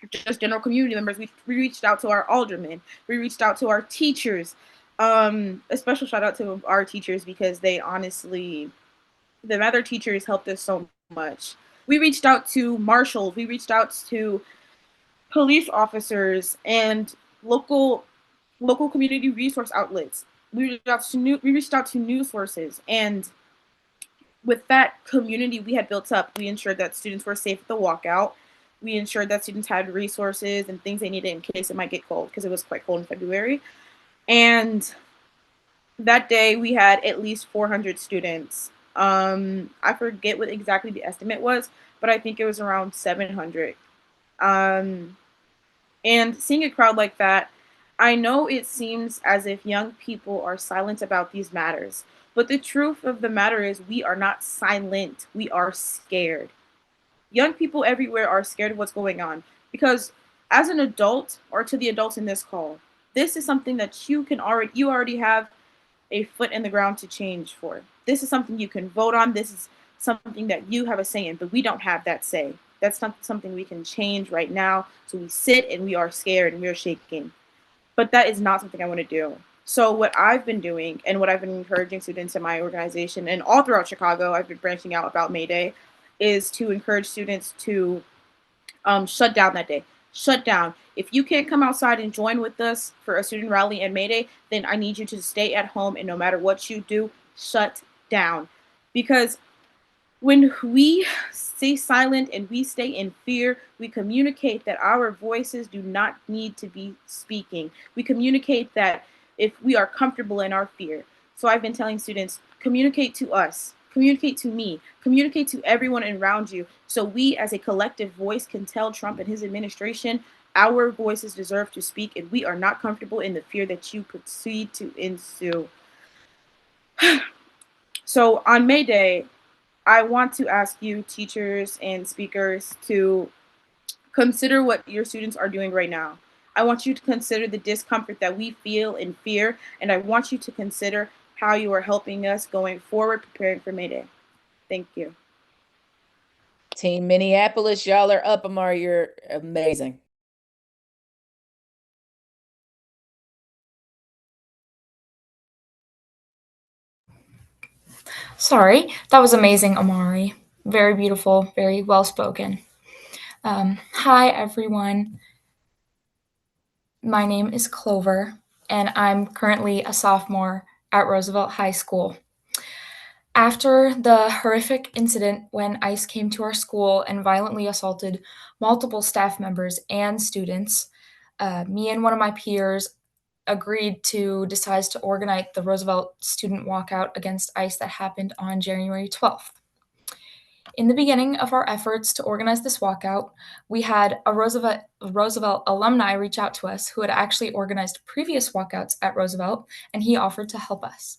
just general community members, we reached out to our aldermen, we reached out to our teachers. A special shout out to our teachers because they honestly, the Mather teachers helped us so much. We reached out to marshals, we reached out to police officers and local community resource outlets. We reached out to news sources, and with that community we had built up, we ensured that students were safe at the walkout. We ensured that students had resources and things they needed in case it might get cold, because it was quite cold in February. And that day we had at least 400 students. I forget what exactly the estimate was, but I think it was around 700. And seeing a crowd like that, I know it seems as if young people are silent about these matters, but the truth of the matter is we are not silent, we are scared. Young people everywhere are scared of what's going on because as an adult, or to the adults in this call, this is something that you already have a foot in the ground to change for. This is something you can vote on. This is something that you have a say in, but we don't have that say. That's not something we can change right now. So we sit and we are scared and we are shaking. But that is not something I want to do. So what I've been doing and what I've been encouraging students in my organization and all throughout Chicago, I've been branching out about May Day, is to encourage students to shut down that day. Shut down. If you can't come outside and join with us for a student rally and May Day, then I need you to stay at home, and no matter what you do, shut down. Because when we stay silent and we stay in fear, we communicate that our voices do not need to be speaking. We communicate that if we are comfortable in our fear. So I've been telling students, communicate to us, communicate to me, communicate to everyone around you, so we as a collective voice can tell Trump and his administration, Our voices deserve to speak, and we are not comfortable in the fear that you proceed to ensue. So on May Day, I want to ask you, teachers and speakers, to consider what your students are doing right now. I want you to consider the discomfort that we feel in fear, and I want you to consider how you are helping us going forward, preparing for May Day. Thank you. Team Minneapolis, y'all are up, Amari. You're amazing. Sorry, that was amazing, Amari. Very beautiful, very well spoken. Hi, everyone. My name is Clover, and I'm currently a sophomore at Roosevelt High School. After the horrific incident when ICE came to our school and violently assaulted multiple staff members and students, me and one of my peers agreed to decide to organize the Roosevelt student walkout against ICE that happened on January 12th. In the beginning of our efforts to organize this walkout, we had a Roosevelt alumni reach out to us who had actually organized previous walkouts at Roosevelt, and he offered to help us.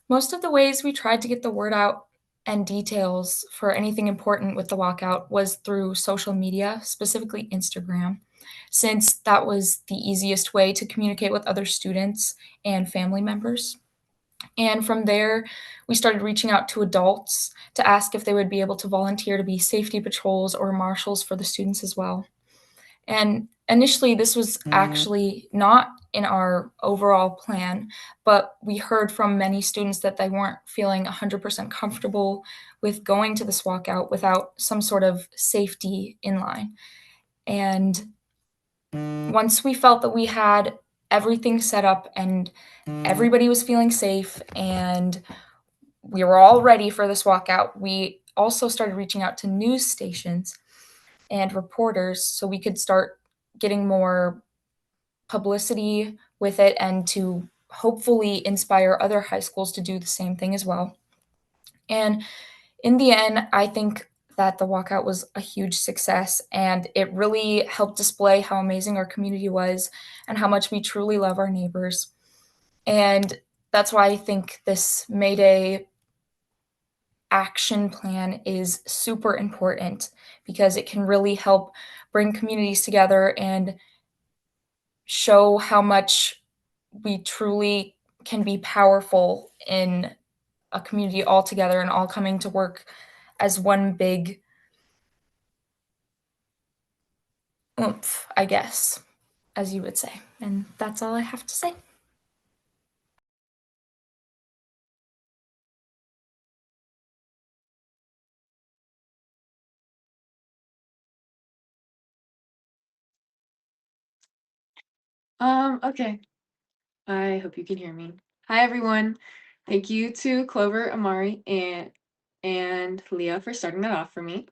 Most of the ways we tried to get the word out and details for anything important with the walkout was through social media, specifically Instagram, since that was the easiest way to communicate with other students and family members. And from there, we started reaching out to adults to ask if they would be able to volunteer to be safety patrols or marshals for the students as well. And initially, this was actually not in our overall plan, but we heard from many students that they weren't feeling 100% comfortable with going to this walkout without some sort of safety in line. And once we felt that we had everything set up and everybody was feeling safe and we were all ready for this walkout, we also started reaching out to news stations and reporters so we could start getting more publicity with it and to hopefully inspire other high schools to do the same thing as well. And in the end, I think that the walkout was a huge success and it really helped display how amazing our community was and how much we truly love our neighbors. And that's why I think this May Day action plan is super important because it can really help bring communities together and show how much we truly can be powerful in a community all together and all coming to work as one big oomph, I guess, as you would say. And that's all I have to say. Okay. I hope you can hear me. Hi, everyone. Thank you to Clover, Amari, and Leah for starting that off for me.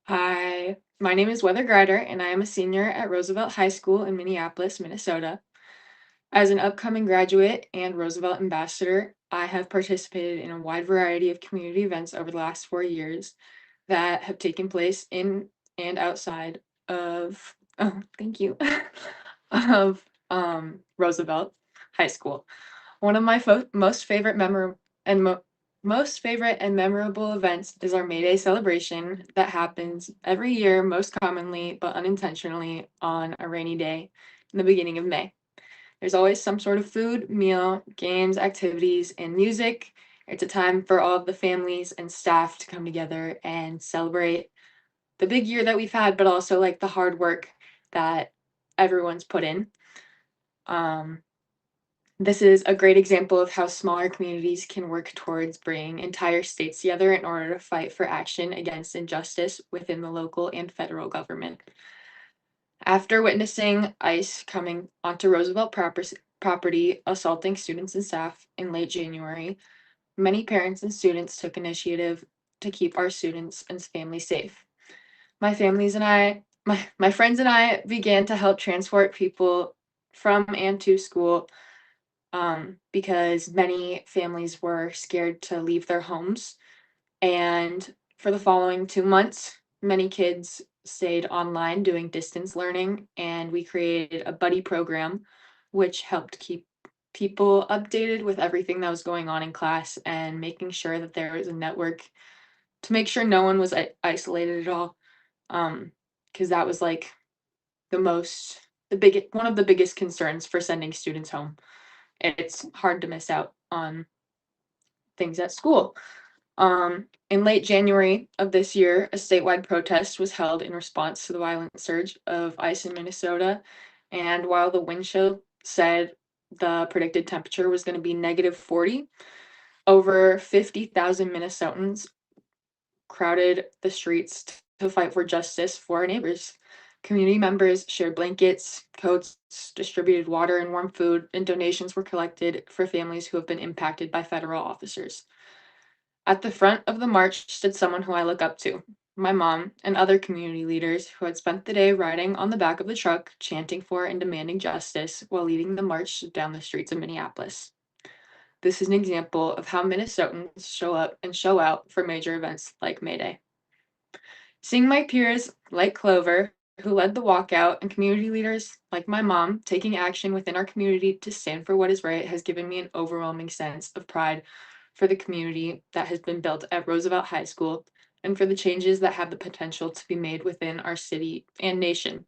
My name is Weather Grider, and I am a senior at Roosevelt High School in Minneapolis, Minnesota. As an upcoming graduate and Roosevelt ambassador, I have participated in a wide variety of community events over the last 4 years that have taken place in and outside of, oh, thank you, of Roosevelt High School. One of my most favorite and memorable events is our May Day celebration that happens every year, most commonly but unintentionally on a rainy day in the beginning of May. There's always some sort of food, meal, games, activities, and music. It's a time for all of the families and staff to come together and celebrate the big year that we've had, but also like the hard work that everyone's put in. This is a great example of how smaller communities can work towards bringing entire states together in order to fight for action against injustice within the local and federal government. After witnessing ICE coming onto Roosevelt property, assaulting students and staff in late January, many parents and students took initiative to keep our students and families safe. My friends and I began to help transport people from and to school because many families were scared to leave their homes. And for the following 2 months, many kids stayed online doing distance learning, and we created a buddy program, which helped keep people updated with everything that was going on in class and making sure that there was a network to make sure no one was isolated at all. Because that was like one of the biggest concerns for sending students home. It's hard to miss out on things at school. In late January of this year, a statewide protest was held in response to the violent surge of ice in Minnesota. And while the wind chill said the predicted temperature was going to be -40, over 50,000 Minnesotans crowded the streets to fight for justice for our neighbors. Community members shared blankets, coats, distributed water and warm food, and donations were collected for families who have been impacted by federal officers. At the front of the march stood someone who I look up to, my mom, and other community leaders who had spent the day riding on the back of the truck, chanting for and demanding justice while leading the march down the streets of Minneapolis. This is an example of how Minnesotans show up and show out for major events like May Day. Seeing my peers like Clover, who led the walkout, and community leaders like my mom taking action within our community to stand for what is right has given me an overwhelming sense of pride for the community that has been built at Roosevelt High School and for the changes that have the potential to be made within our city and nation.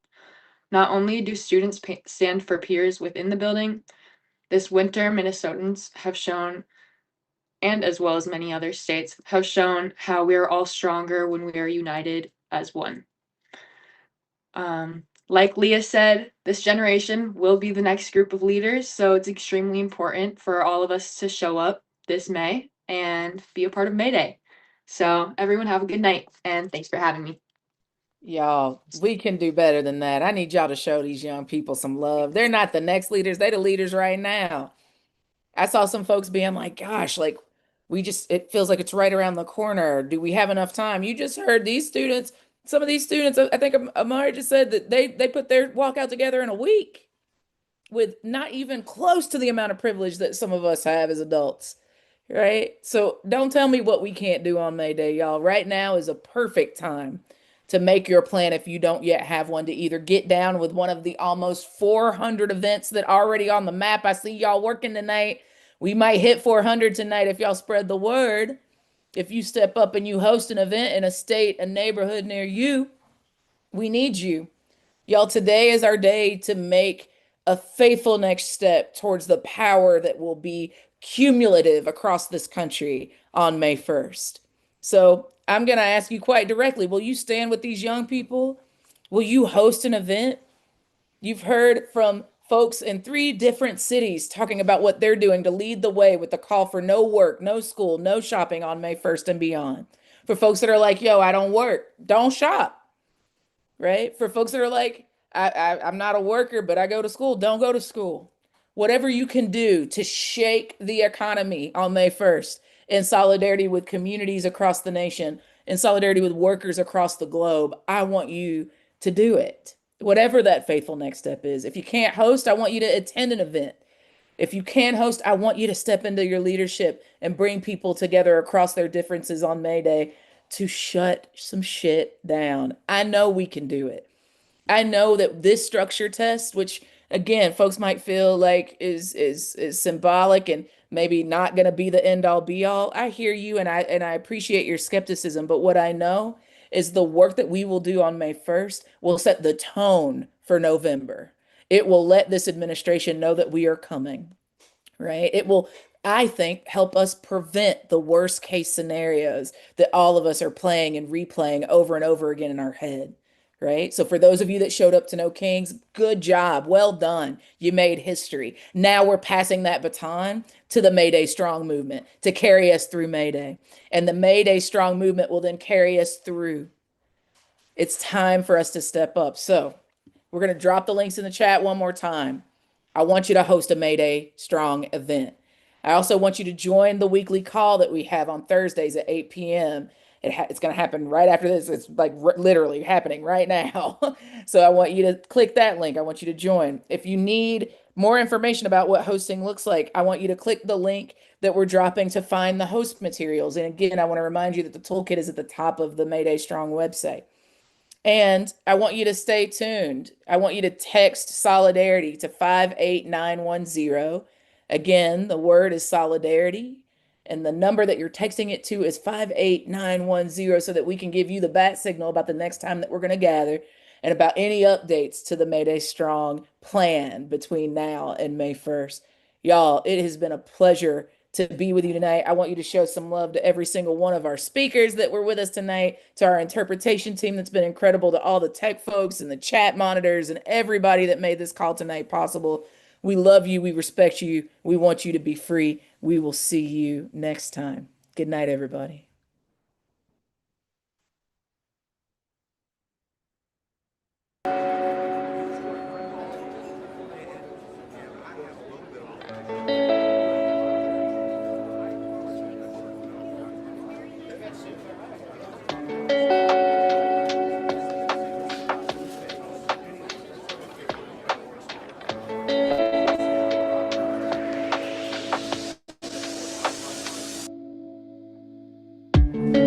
Not only do students stand for peers within the building, this winter Minnesotans have shown, and as well as many other states, have shown how we are all stronger when we are united as one. Like Leah said, this generation will be the next group of leaders, so it's extremely important for all of us to show up this May and be a part of May Day. So everyone have a good night, and thanks for having me. Y'all, we can do better than that. I need y'all to show these young people some love. They're not the next leaders, they're the leaders right now. I saw some folks being like, gosh, like it feels like it's right around the corner. Do we have enough time? You just heard these students, some of these students, I think Amari just said that they put their walkout together in a week with not even close to the amount of privilege that some of us have as adults. Right? So don't tell me what we can't do on May Day, y'all. Right now is a perfect time to make your plan if you don't yet have one, to either get down with one of the almost 400 events that are already on the map. I see y'all working tonight. We might hit 400 tonight if y'all spread the word. If you step up and you host an event in a state, a neighborhood near you, we need you. Y'all, today is our day to make a faithful next step towards the power that will be cumulative across this country on May 1st. So I'm going to ask you quite directly, will you stand with these young people? Will you host an event? You've heard from folks in 3 different cities talking about what they're doing to lead the way with the call for no work, no school, no shopping on May 1st and beyond. For folks that are like, yo, I don't work, don't shop, right? For folks that are like, I'm not a worker, but I go to school, don't go to school. Whatever you can do to shake the economy on May 1st in solidarity with communities across the nation, in solidarity with workers across the globe, I want you to do it. Whatever that faithful next step is. If you can't host, I want you to attend an event. If you can host, I want you to step into your leadership and bring people together across their differences on May Day to shut some shit down. I know we can do it. I know that this structure test, which again, folks might feel like is symbolic and maybe not going to be the end all be all. I hear you and I appreciate your skepticism, but what I know is the work that we will do on May 1st will set the tone for November. It will let this administration know that we are coming, right? It will, I think, help us prevent the worst case scenarios that all of us are playing and replaying over and over again in our head, right? So for those of you that showed up to No Kings, good job. Well done. You made history. Now we're passing that baton to the Mayday Strong movement to carry us through Mayday. And the Mayday Strong movement will then carry us through. It's time for us to step up. So we're going to drop the links in the chat one more time. I want you to host a Mayday Strong event. I also want you to join the weekly call that we have on Thursdays at 8 p.m. It's going to happen right after this. It's like literally happening right now. So I want you to click that link. I want you to join. If you need more information about what hosting looks like, I want you to click the link that we're dropping to find the host materials. And again, I want to remind you that the toolkit is at the top of the Mayday Strong website. And I want you to stay tuned. I want you to text solidarity to 58910. Again, the word is solidarity. And the number that you're texting it to is 58910 so that we can give you the bat signal about the next time that we're going to gather and about any updates to the Mayday Strong plan between now and May 1st. Y'all, it has been a pleasure to be with you tonight. I want you to show some love to every single one of our speakers that were with us tonight, to our interpretation team that's been incredible, to all the tech folks and the chat monitors and everybody that made this call tonight possible. We love you. We respect you. We want you to be free. We will see you next time. Good night, everybody.